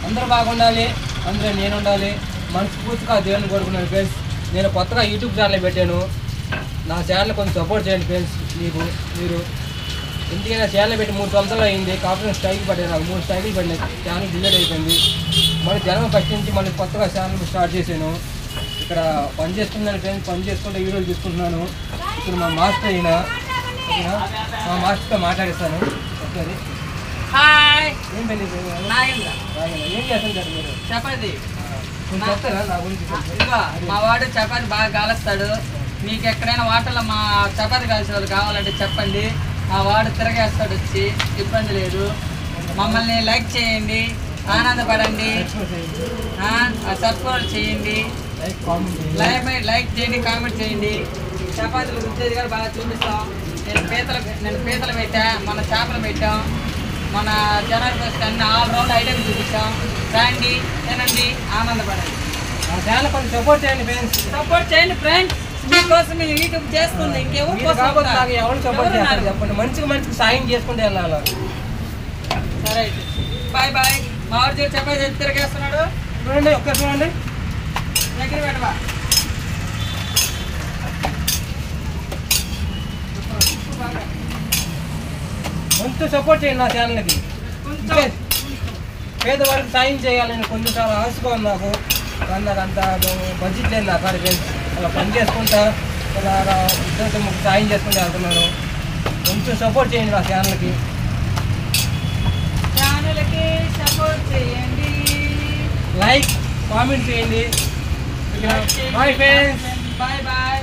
అందరూ బాగుండాలి, అందులో నేను ఉండాలి, మనస్ఫూర్తిగా దేవుని కోరుకున్నాను ఫ్రెండ్స్. నేను కొత్తగా యూట్యూబ్ ఛానల్ పెట్టాను. నా ఛానల్ కొంచెం సపోర్ట్ చేయండి ఫ్రెండ్స్. మీరు ఎందుకైనా ఛానల్ పెట్టి 3 సంవత్సరాలు అయింది. కాకపోతే స్ట్రైక్ పడ్డాయి, నాకు 3 స్ట్రైకులు పడినాయి. ఛానల్ డిలీట్ అయిపోయింది. మళ్ళీ జనవరి 1 నుంచి మళ్ళీ కొత్తగా ఛానల్ స్టార్ట్ చేశాను. ఇక్కడ పని చేసుకున్నాను ఫ్రెండ్స్. పని చేసుకుంటే వీడియోలు తీసుకుంటున్నాను. ఇక్కడ మా మాస్టర్ అయినా మా మాస్టర్తో మాట్లాడిస్తాను ఒకసారి. హాయ్, ఏం పెళ్ళి ఏం చేస్తుంటారు మీరు? చపాతి చెప్తారా నా గురించి? మా వాడు చపాతి బాగా కాలుస్తాడు. మీకు ఎక్కడైనా వాటర్లో మా చపాతి కాల్చే వాళ్ళు కావాలంటే చెప్పండి. మా వాడు తిరగేస్తాడు వచ్చి, ఇబ్బంది లేదు. మమ్మల్ని లైక్ చేయండి, ఆనందపడండి, సబ్స్క్రైబ్ చేయండి, లైక్ చేయండి, కామెంట్ చేయండి. చపాతీలు రుద్దేది కూడా బాగా చూపిస్తాం. నేను పీతలు పెట్టా, మన చేపలు పెట్టాం, మన జనవరి ఫస్ట్ అన్ని ఆల్ రౌండ్ ఐటమ్ చూపిస్తాం. రండి, తినండి, ఆనందపడండి. చాలా కొంచెం సపోర్ట్ చేయండి ఫ్రెండ్స్. సపోర్ట్ చేయండి ఫ్రెండ్స్. మీకోసం యూట్యూబ్ చేస్తుంది, ఇంకెవరు కాకపోతే నాకు ఎవరు సపోర్ట్ చేస్తారు చెప్పండి. మంచిగా సాయం చేసుకుంటే వెళ్ళాలి. సరే అయితే బాయ్ బాయ్. మా వాడు చూసి చెప్పేసి తిరిగేస్తున్నాడు. చూడండి, ఒక్కసారి చూడండి. దగ్గర పెట్టవా. కొంచెం సపోర్ట్ చేయండి నా ఛానల్కి. పేదవాడికి సాయం చేయాలని కొంచెం చాలా ఆశగా ఉంది నాకు. కానీ నాకు అంత బడ్జెట్ లేదు నా కాడ ఫ్రెండ్స్. అలా పని చేసుకుంటా అలా ఇద్దరు సాయం చేసుకుంటూ వెళ్తున్నాను. కొంచెం సపోర్ట్ చేయండి నా ఛానల్కి. సపోర్ట్ చేయండి, లైక్ కామెంట్ చేయండి. Bye friends. Bye bye.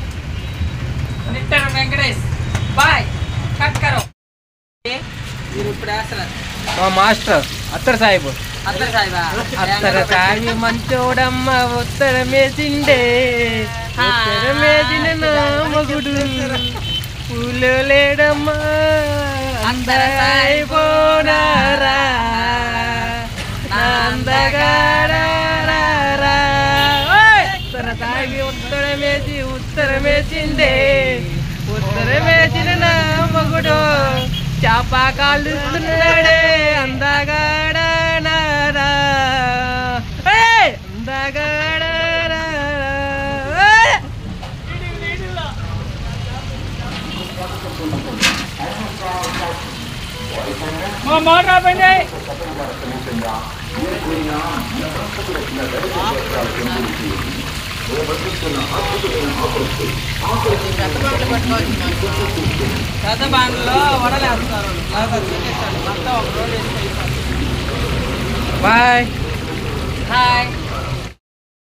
నిట్టర్ వెంకటేష్ బాయ్. కట్ కరో. మీరు ఇప్పుడు వేస్తున్నారు మా మాస్టర్ అత్తర్ సాహిబ్. అత్తర్ సాహిబా? అత్తర సాయి మంచోడమ్మ ఉత్తరమేసిండే, ఉత్తరమేసిన నా మగుడు పూలు లేడమ్మా అందర సాయిపోనారా ఉత్తర సాయి ఉత్తరమేసిండే, ఉత్తరమేసిన నా మగుడు చేప కాలుస్తున్నాడే అందగాడా నారా అందగాడా. మా మాట రాబండి. పెద్ద బాండ్లో వడలేస్తారు. మొత్తం ఒక రోజు. బాయ్. హాయ్.